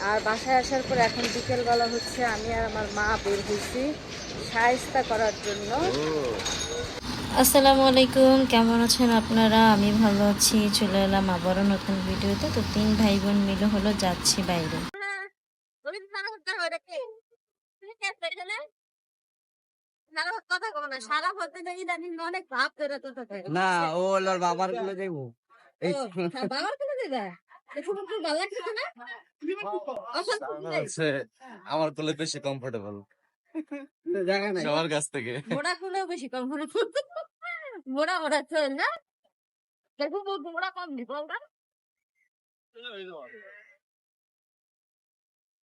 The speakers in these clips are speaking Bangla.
আর বাসায় আসার পর এখন বিকেলবেলা হচ্ছে আমি আর আমার মা বের হয়েছি শায়েস্তা করার জন্য। আসসালামু আলাইকুম, কেমন আছেন আপনারা? আমি ভালো আছি। চলে এলাম আবারও নতুন ভিডিওতে। তো 3 ভাই বোন মিলে হলো যাচ্ছি বাইরে। না ও ওর বাবার গুলো দেখবো আমার কোলে বেশি কমফোর্টেবল সবার কাছ থেকে। মোড়া খুলেও বেশি কমফোর্টেবল। মোড়া মোড়া চল না, দেখো মোড়া কম দিব আমরা।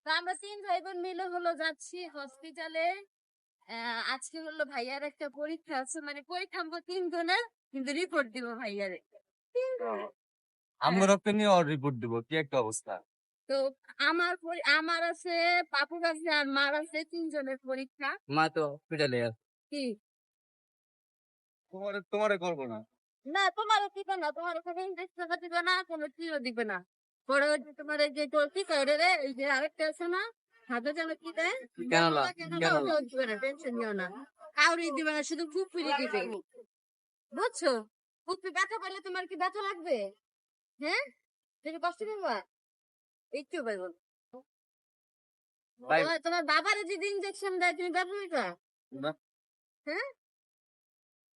তো আমরা 3 ভাই বোন মিলে হলো যাচ্ছি হসপিটালে। আজকে হলো ভাইয়ার একটা পরীক্ষা আছে, মানে পরীক্ষা আমরা 3 জনের, কিন্তু রিপোর্ট দিব ভাইয়ারে। আমরা রক্ত নিয়ে রিপোর্ট দিব, কি একটা অবস্থা। তো আমার আছে, পাপুর আছে আর মার আছে, 3 জনের পরীক্ষা। মা তো হসপিটালে কি তোমারে করবো না। না, তোমারও দিবে না, তোমার ওখানে ইনজেকশন দিবে না, কোনো চিরও দিবে না। পরে ওই যে তোমার এই যে কি করে রে, এই যে আরেকটা আছে না, হাতে যেন কি দেয়, ওটাও দিবে না, টেনশন নিও না। কাউরি দিবে না, শুধু ফুফুরি দিবে, বুঝছো? ফুফি ব্যথা পেলে তোমার কি ব্যথা লাগবে? হ্যাঁ, তুমি কষ্ট পাবা একটু পাইব। তোমার বাবার যদি ইনজেকশন দেয় তুমি ব্যথা পাইবা? হ্যাঁ,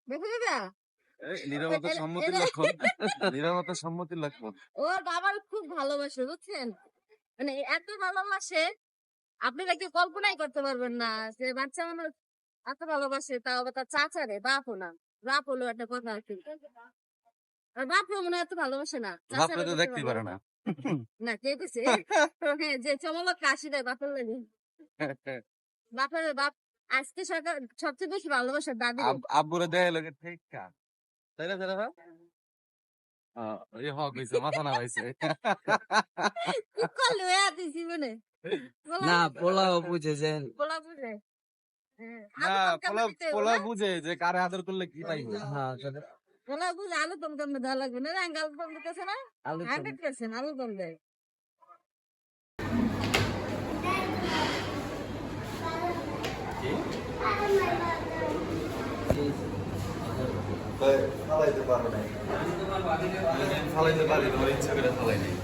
ব্যথা পাইবা? নীরবতা সম্মতির লক্ষণ। নীরবতা সম্মতির লক্ষণ। ওর বাবার খুব ভালোবাসে, বুঝছেন? মানে এত ভালোবাসে আপনারা কি কল্পনাই করতে পারবেন না, যে বাচ্চা মানুষ এত ভালোবাসে, তাও আবার তার চাচারে, বাপও না। বাপ হলো একটা কথা আর কি, আর বাপও মনে হয় এত ভালোবাসে না, বাপরে তো দেখতেই পারে না। না কে কইছে? হ্যাঁ, যে চমলক কাশি দেয় বাপের লাগে। বাপ আজকে সরকার সবচেয়ে বেশি ভালোবাসে দাদি। আব্বুরে দেয় লোকে ঠিক কাজ, তাই না? তাই না? এই হক হইছে, মাথা না হইছে। কুকাল লয়ে আতি জীবনে না পোলাও বুঝেছেন পোলা বুঝে। না, পোলা বুঝে যে কারে আদর করলে কি পাইবে। হ্যাঁ পোলা বুঝে আলু দম দম দেওয়া লাগবে না, আলু দম দিতেছে না, আলু 100% আলু দম দেয়। ফালাইতে পারবে না, ফালাইতে পারি না, ওর ইচ্ছা করে ফালাই নাই।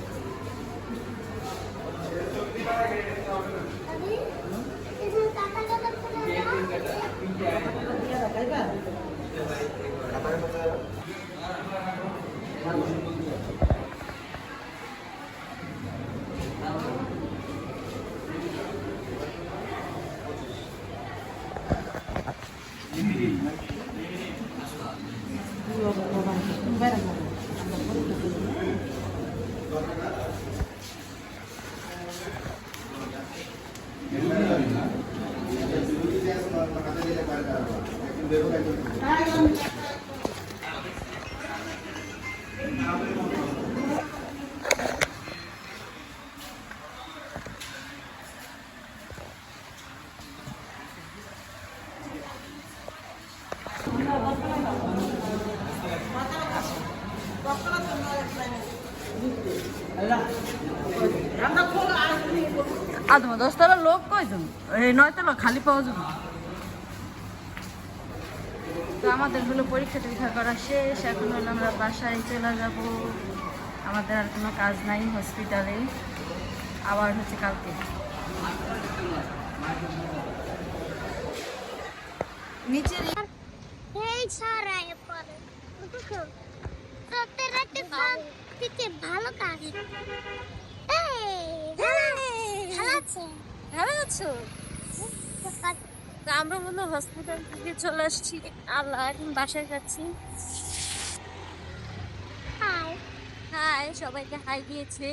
আদমা 10 তলা লোক কয়জন? এই 9 তলা খালি পাওয়া যাবে। তো আমাদের হলো পরীক্ষা টরীক্ষা করা শেষ, এখন হলো আমরা বাসায় চলে যাব। আমাদের আর কোনো কাজ নাই হসপিটালে, আবার হচ্ছে কালকে। নিচে এই ছড়ায় পড়ে তোদের রাতে থেকে ভালো কাজ ভালো আছো? তো আমরা হলো হসপিটাল থেকে চলে আসছি, আল্লাহ এখন বাসায় যাচ্ছি। হাই হাই, সবাইকে হাই দিয়েছে।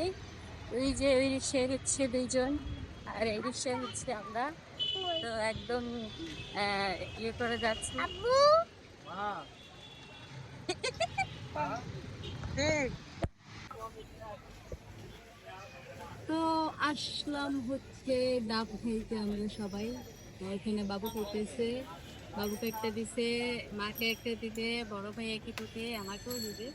ওই যে ওই রিক্সায় হচ্ছে 2 জন, আর এই রিক্সায় হচ্ছে আমরা। তো একদম ইয়ে করে যাচ্ছি। আব্বু তো আসলাম হচ্ছে ডাব খাইতে আমরা সবাই। এখানে বাবু খাইতেছে, বাবুকে একটা দিছে, মাকে একটা দিবে, বড় ভাই একই দিবে, আমাকেও দিবে।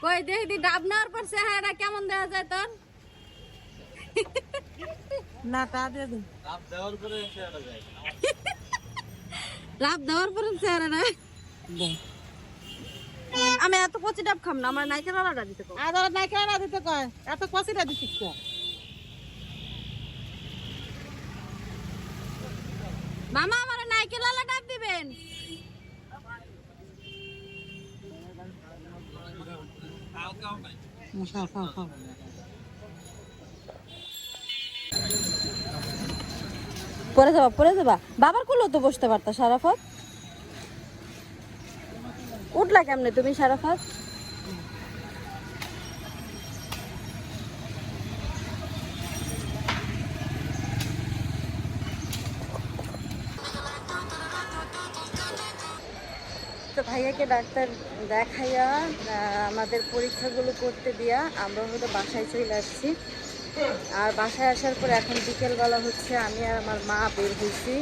কই দেখি দি ডাব নেওয়ার পর চেহারা কেমন দেখা যায় তোর? না তা দিয়ে দিন। রাত দেওয়ার পরে চেহারা যায়। ডাব দেওয়ার পর চেহারা না? আমি এত কচি ডাব খাম না, আমার নাইকেল আলাদা দিতে কও। আর ওরা নাই কেন না দিতে কয় এত কষিটা দিচ্ছিস তো মামা আমার নাইকেল আলাদা ডাব দিবেন। খাও খাও খাও পরে যাবা বাবার কুলো তো বসতে পারতা সারাফত। উঠলা কেমনে তুমি সারাফত? তো ভাইয়াকে ডাক্তার দেখাইয়া আমাদের পরীক্ষাগুলো করতে দিয়া আমরা হয়তো বাসায় চলে আসছি। আর বাসায় আসার পর এখন বিকেলবেলা হচ্ছে আমি আর আমার মা বের হয়েছি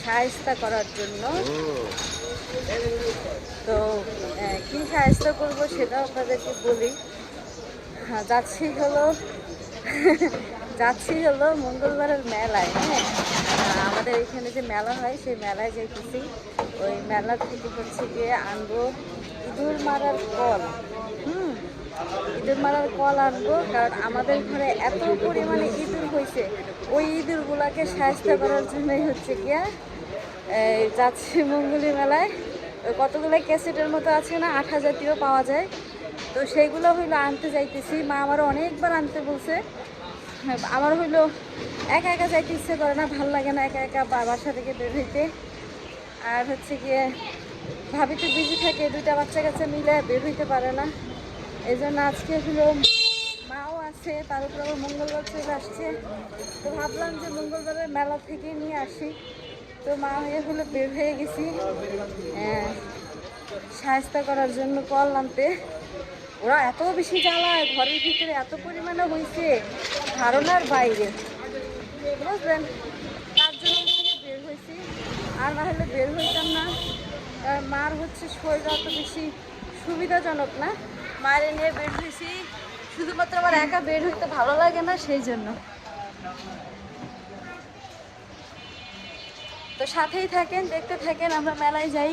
শায়েস্তা করার জন্য। তো কি শায়েস্তা করবো সেটাও আপনাদেরকে বলি। হ্যাঁ, যাচ্ছি হলো মঙ্গলবারের মেলায়। হ্যাঁ, আমাদের এখানে যে মেলা হয় সেই মেলায় যাইতেছি। ওই মেলা থেকে হচ্ছে গিয়ে আনবো ইঁদুর মারার কল। ইঁদুর মারার কল আনবো, কারণ আমাদের ঘরে এত পরিমাণে ইঁদুর হয়েছে, ওই ইঁদুরগুলাকে শায়েস্তা করার জন্যই হচ্ছে গিয়া যাচ্ছি মঙ্গলি মেলায়। কতগুলো ক্যাসেটের মতো আছে না, আঠা জাতীয় পাওয়া যায়, তো সেইগুলো হইলো আনতে যাইতেছি। মা আমারও অনেকবার আনতে বলছে, আমার হইলো একা একা যাইতে ইচ্ছে করে না, ভাল লাগে না একা একা বাসা থেকে বের হইতে। আর হচ্ছে গিয়ে ভাবি তো বিজি থাকে, দুইটা বাচ্চা কাচ্চা মিলে বের হইতে পারে না। এই জন্য আজকে হলো মাও আছে, তার উপর আবার মঙ্গলবার চলে আসছে, তো ভাবলাম যে মঙ্গলবারের মেলা থেকে নিয়ে আসি। তো মা হয়ে হলো বের হয়ে গেছি শায়েস্তা করার জন্য কল আনতে। ওরা এত বেশি জ্বালায়, ঘরের ভিতরে এত পরিমাণে হয়েছে ধারণার বাইরে, বুঝলেন? তার জন্য বের হয়েছি, আর না হলে বের হইতাম না। কারণ মার হচ্ছে শরীর অত বেশি সুবিধাজনক না, মায়ের নিয়ে বের হয়েছি শুধুমাত্র আমার একা বের হইতে ভালো লাগে না, সেই জন্য। তো সাথেই থাকেন, দেখতে থাকেন আমরা মেলায় যাই।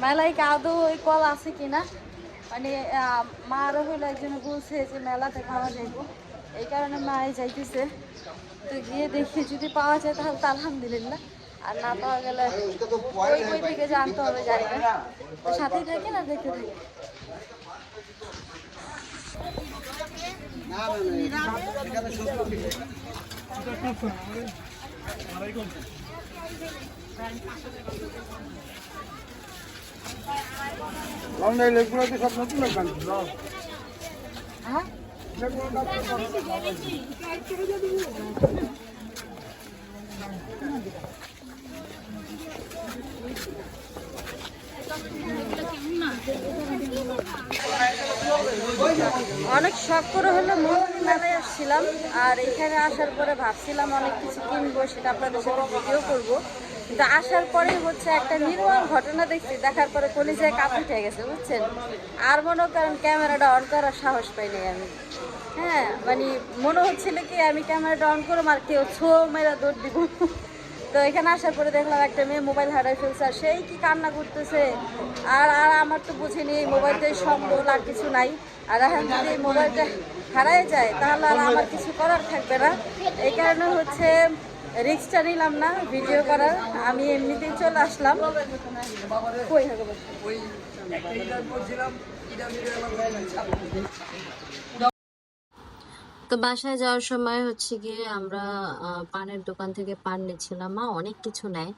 মেলায় আদৌ ওই কল আছে কিনা, মানে মা আরও হইলো একজনে বলছে যে মেলাতে পাওয়া যাইব, এই কারণে মায়ে যাইতেছে। তো গিয়ে দেখি যদি পাওয়া যায় তাহলে তো আলহামদুলিল্লাহ, আর না পাওয়া গেলে ওই থেকে জানতে হবে, জানি না। তো সাথেই থাকেন আর দেখতে থাকেন। হ্যাঁ অনেক শখ করে হলো মঙ্গলি মেলায় আসছিলাম, আর এখানে আসার পরে ভাবছিলাম অনেক কিছু কিনবো, সেটা আপনাদের সাথে ভিডিও করবো। কিন্তু আসার পরে হচ্ছে একটা নির্মম ঘটনা দেখছি, দেখার পরে কলিজায় কাঁপ উঠে গেছে, বুঝছেন? আর মনে করেন ক্যামেরাটা অন করার সাহস পাইনি আমি। হ্যাঁ, মানে মনে হচ্ছিল কি আমি ক্যামেরাটা অন করবো আর কেউ ছো মেরা দৌড় দিব। তো এখানে আসার পরে দেখলাম একটা মেয়ে মোবাইল হারাই ফেলছে, আর সেই কি কান্না করতেছে। আর আর আমার তো বুঝিনি এই মোবাইলটাই সম্বল, আর কিছু নাই। আর এখন যদি এই মোবাইলটা হারাই যায় তাহলে আর আমার কিছু করার থাকবে না। এই কারণে হচ্ছে রিস্কটা নিলাম না ভিডিও করার, আমি এমনিতেই চলে আসলাম। কই হবে তো বাসায় যাওয়ার সময় হচ্ছে গিয়ে আমরা পানের দোকান থেকে পান নিচ্ছিলাম। মা অনেক কিছু নেয়,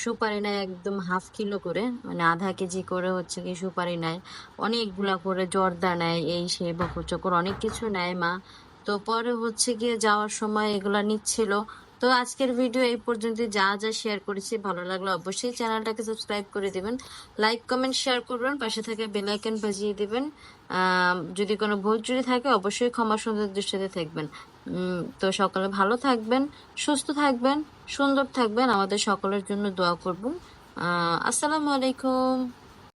সুপারি নেয় একদম হাফ কিলো করে, মানে আধা কেজি করে হচ্ছে কি সুপারি নেয়, অনেকগুলা করে জর্দা নেয়, এই সেই বকর চকর অনেক কিছু নেয় মা। তো পরে হচ্ছে গিয়ে যাওয়ার সময় এগুলা নিচ্ছিল। তো আজকের ভিডিও এই পর্যন্ত, যা যা শেয়ার করেছি ভালো লাগলো অবশ্যই চ্যানেলটাকে সাবস্ক্রাইব করে দিবেন, লাইক কমেন্ট শেয়ার করবেন, পাশে থেকে বেল আইকন বাজিয়ে দিবেন। যদি কোনো ভুল ত্রুটি থাকে অবশ্যই ক্ষমা সুন্দর দৃষ্টিতে থাকবেন। তো সকলে ভালো থাকবেন, সুস্থ থাকবেন, সুন্দর থাকবেন, আমাদের সকলের জন্য দোয়া করবেন। আসসালামু আলাইকুম।